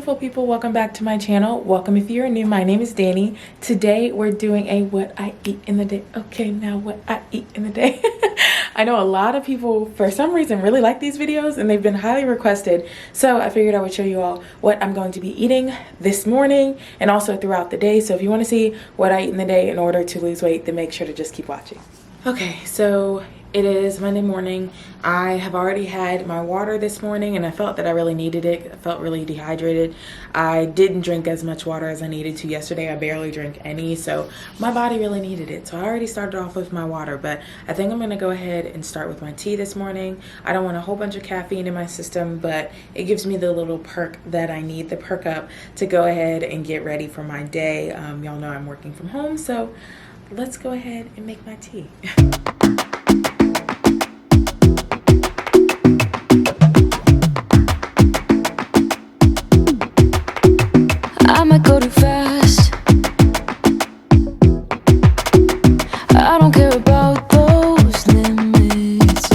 beautiful people, welcome back to my channel. Welcome if you're new. My name is Danny. Today we're doing a what I eat in the day. Okay, now what I eat in the day. I know a lot of people for some reason really like these videos and they've been highly requested, so I figured I would show you all what I'm going to be eating this morning and also throughout the day. So if you want to see what I eat in the day in order to lose weight, then make sure to just keep watching. Okay, so it is Monday morning. I have already had my water this morning and I felt that I really needed it. I felt really dehydrated. I didn't drink as much water as I needed to yesterday. I barely drank any, so my body really needed it. So I already started off with my water, but I think I'm gonna go ahead and start with my tea this morning. I don't want a whole bunch of caffeine in my system, but it gives me the little perk that I need, the perk up to go ahead and get ready for my day. Y'all know I'm working from home, so let's go ahead and make my tea. I might go too fast. I don't care about those limits,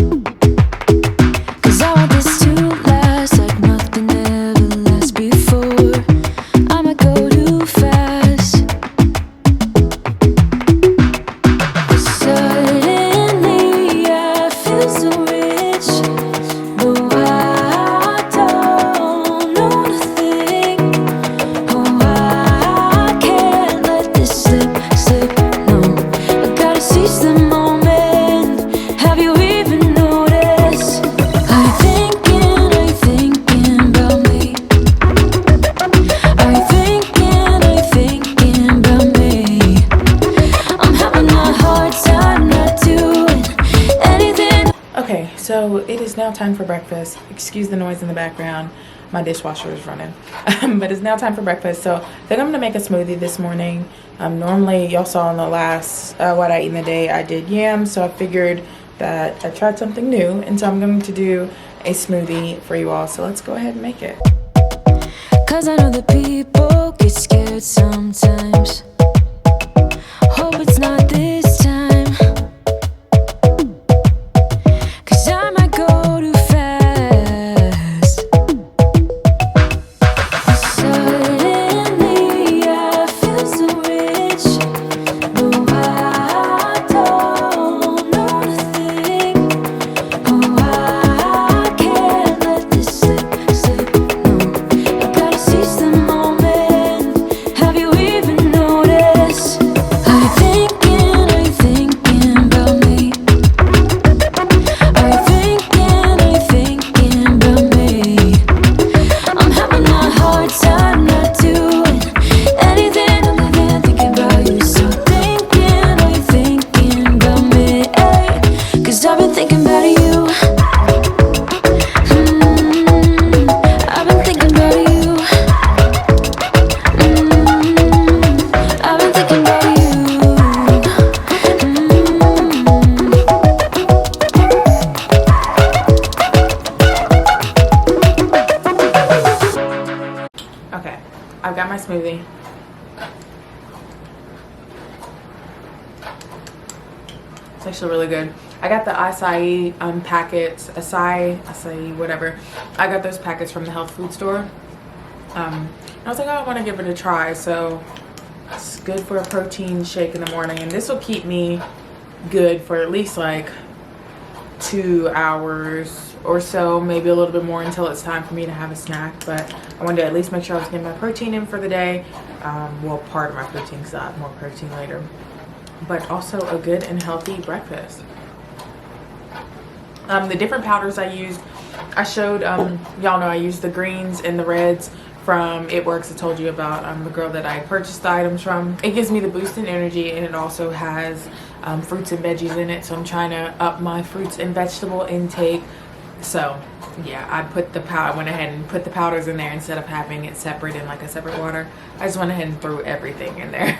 'cause I want this to last like nothing ever lasts before. I might go too fast. Suddenly I feel so rich, but I don't know nothing. Oh, I can't let this slip, no. I gotta seize the moment. Have you even noticed? Are you thinking about me? Are you thinking about me? I'm having a hard time not doing anything. Okay, so it is now time for breakfast. Excuse the noise in the background. My dishwasher is running. But it's now time for breakfast. So I think I'm gonna make a smoothie this morning. Normally, y'all saw in the last what I eat in the day, I did yams. So I figured that I tried something new. And so I'm going to do a smoothie for you all. So let's go ahead and make it. 'Cause I know that people get scared sometimes. Hope it's not this time, 'cause I might go too fast. Suddenly I feel so rich, but I don't know nothing. Oh, I can't let this slip, no. I gotta seize the moment. Have you even noticed? Are you thinking about me? Are you thinking about me? I'm having a hard time not doing anything other than thinking about you. So are you thinking about me? 'Cause I've been thinking about you. I've been thinking about you. I've been thinking about you. Okay, I've got my smoothie. It's actually really good. I got the acai packets, acai, whatever. I got those packets from the health food store. I was like, oh, I want to give it a try. So it's good for a protein shake in the morning. And this will keep me good for at least like 2 hours or so, maybe a little bit more until it's time for me to have a snack. But I wanted to at least make sure I was getting my protein in for the day. Well, part of my protein, because I'll have more protein later. But also a good and healthy breakfast. The different powders I used, I showed, y'all know I used the greens and the reds from It Works. I told you about the girl that I purchased the items from. It gives me the boost in energy, and it also has fruits and veggies in it, so I'm trying to up my fruits and vegetable intake. So yeah, I went ahead and put the powders in there instead of having it separate in like a separate water. I just went ahead and threw everything in there.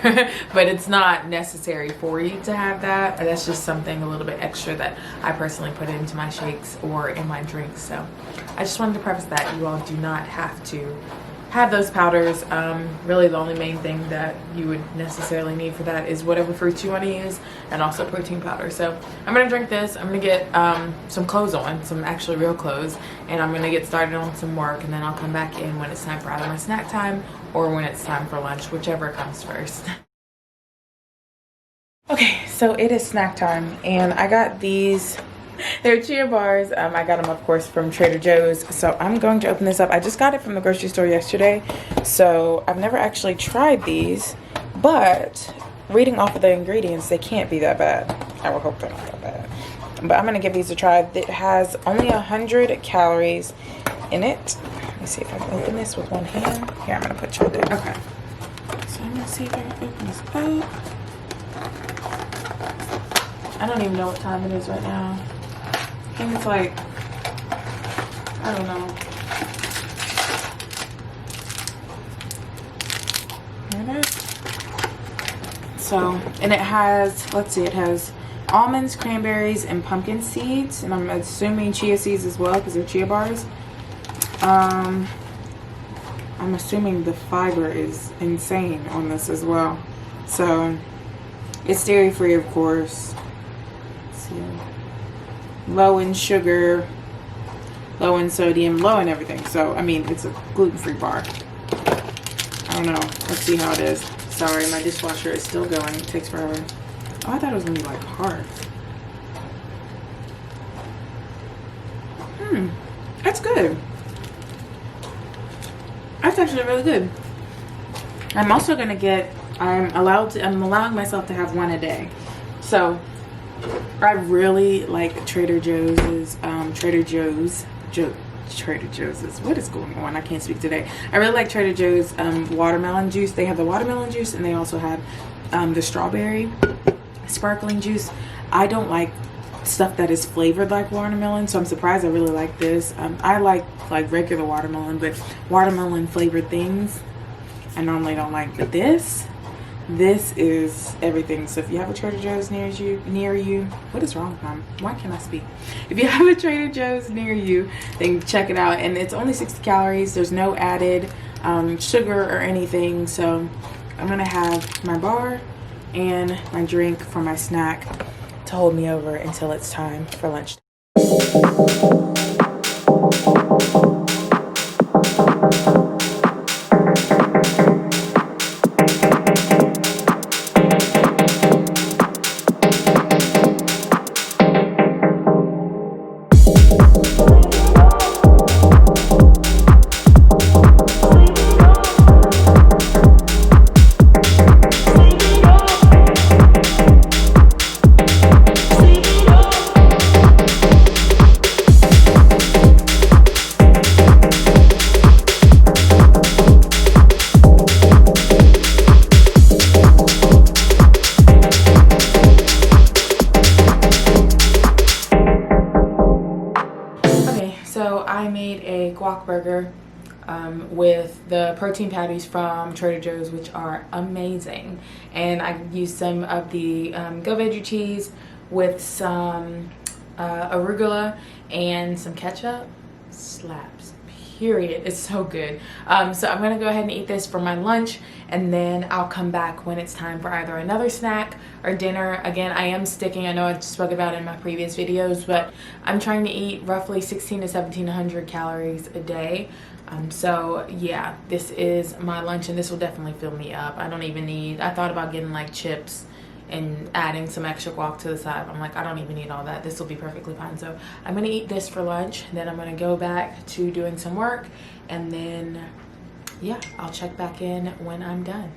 But it's not necessary for you to have that. That's just something a little bit extra that I personally put into my shakes or in my drinks. So I just wanted to preface that you all do not have to have those powders. Really the only main thing that you would necessarily need for that is whatever fruits you want to use, and also protein powder. So I'm gonna drink this. I'm gonna get some clothes on, some actually real clothes, and I'm gonna get started on some work, and then I'll come back in when it's time for either my snack time or when it's time for lunch, whichever comes first. Okay, so it is snack time, and I got these. They're chia bars. I got them, of course, from Trader Joe's. So I'm going to open this up. I just got it from the grocery store yesterday, so I've never actually tried these, but reading off of the ingredients, they can't be that bad. I will hope they're not that bad. But I'm gonna give these a try. It has only 100 calories in it. Let me see if I can open this with one hand. Here, I'm gonna put you there. Okay. So I'm gonna see if I can open this up. I don't even know what time it is right now. I think it's like, I don't know. There it is. So, and it has, let's see, it has almonds, cranberries, and pumpkin seeds. And I'm assuming chia seeds as well because they're chia bars. I'm assuming the fiber is insane on this as well. So, it's dairy free, of course. Let's see. Low in sugar, low in sodium, low in everything. So, I mean, it's a gluten-free bar. I don't know. Let's see how it is. Sorry, my dishwasher is still going. It takes forever. Oh, I thought it was going to be, like, hard. That's good. That's actually really good. I'm also going to get, I'm allowing myself to have one a day. So, I really like Trader Joe's, what is going on? I can't speak today. I really like Trader Joe's watermelon juice. They have the watermelon juice, and they also have the strawberry sparkling juice. I don't like stuff that is flavored like watermelon, so I'm surprised I really like this. I like regular watermelon, but watermelon flavored things I normally don't like. But this is everything. So if you have a Trader Joe's near you, what is wrong with mom? Why can't I speak? If you have a Trader Joe's near you, then check it out. And it's only 60 calories. There's no added sugar or anything. So I'm gonna have my bar and my drink for my snack to hold me over until it's time for lunch. Guac burger with the protein patties from Trader Joe's, which are amazing. And I used some of the Go Veggie cheese with some arugula and some ketchup. Slaps, period. It's so good. So I'm gonna go ahead and eat this for my lunch, and then I'll come back when it's time for either another snack or dinner. Again, I am sticking, I know I spoke about it in my previous videos, but I'm trying to eat roughly 16 to 1700 calories a day. So yeah, this is my lunch, and this will definitely fill me up. I don't even need, I thought about getting like chips and adding some extra guac to the side. I'm like, I don't even need all that. This will be perfectly fine. So I'm gonna eat this for lunch, then I'm gonna go back to doing some work, and then yeah, I'll check back in when I'm done.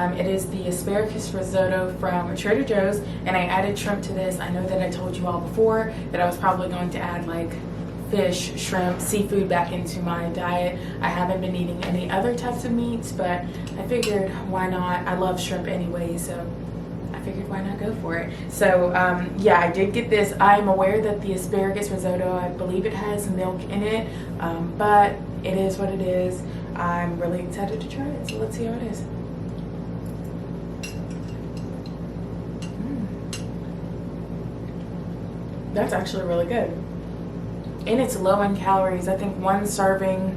It is the asparagus risotto from Trader Joe's, and I added shrimp to this. I know that I told you all before that I was probably going to add like fish, shrimp, seafood back into my diet. I haven't been eating any other types of meats, but I figured why not? I love shrimp anyway, so I figured why not go for it. So yeah, I did get this. I'm aware that the asparagus risotto, I believe it has milk in it, but it is what it is. I'm really excited to try it, so let's see how it is. That's actually really good. And it's low in calories. I think one serving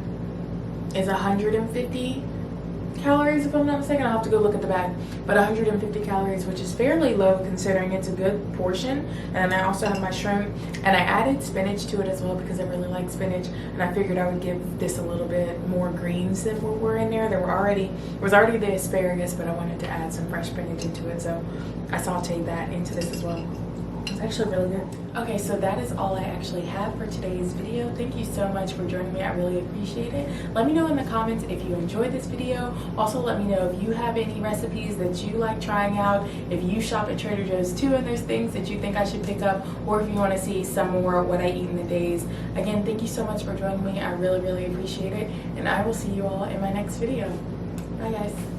is 150 calories, if I'm not mistaken. I'll have to go look at the bag. But 150 calories, which is fairly low considering it's a good portion. And I also have my shrimp. And I added spinach to it as well because I really like spinach. And I figured I would give this a little bit more greens than what were in there. There was already the asparagus, but I wanted to add some fresh spinach into it. So I sauteed that into this as well. It's actually really good. Okay, so that is all I actually have for today's video. Thank you so much for joining me. I really appreciate it. Let me know in the comments if you enjoyed this video. Also, let me know if you have any recipes that you like trying out, if you shop at Trader Joe's too and there's things that you think I should pick up, or if you want to see some more what I eat in the days. Again, thank you so much for joining me. I really, really appreciate it, and I will see you all in my next video. Bye, guys.